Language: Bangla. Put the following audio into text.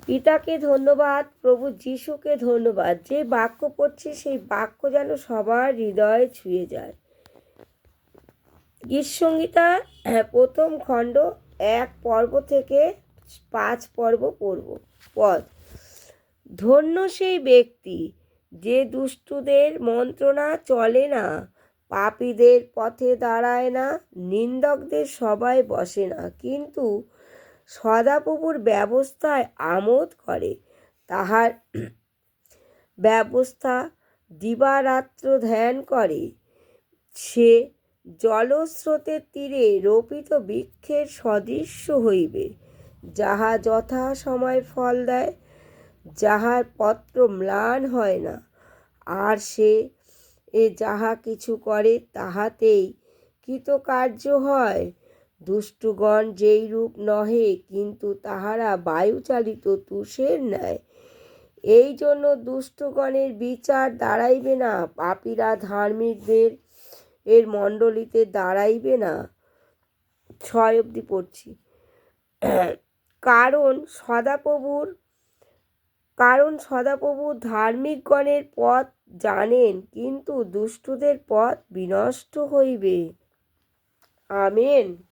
পিতাকে ধন্যবাদ, প্রভু যিশুকে ধন্যবাদ। যে বাক্য পড়ছি সেই বাক্য যেন সবার হৃদয়ে ছুঁয়ে যায়। গীতসংহিতা প্রথম খণ্ড 1 পর্ব থেকে 5 পর্ব পড়ব। পদ: ধন্য সেই ব্যক্তি যে দুষ্টুদের মন্ত্রণা চলে না, পাপীদের পথে দাঁড়ায় না, নিন্দকদের সভায় বসে না, কিন্তু সদাপ্রভুর ব্যবস্থায় আমোদ করে। তাহার ব্যবস্থা দিবারাত্র ধ্যান করে। সে জলস্রোতের তীরে রোপিত বৃক্ষের সদৃশ্য হইবে, যাহা যথা সময় ফল দেয়, যাহার পত্র ম্লান হয় না। আর সে যাহা কিছু করে তাহাতেই কৃতকার্য হয়। দুষ্টগণ যেইরূপ নহে, কিন্তু তাহারা বায়ুচালিত তুষের ন্যায়। এই জন্য দুষ্টগণের বিচার দাঁড়াইবে না, পাপীরা ধার্মিকদের মণ্ডলীতে দাঁড়াইবে না। 6 অবধি পড়ছি। কারণ সদাপ্রভু ধার্মিকগণের পথ জানেন, কিন্তু দুষ্টদের পথ বিনষ্ট হইবে। আমেন।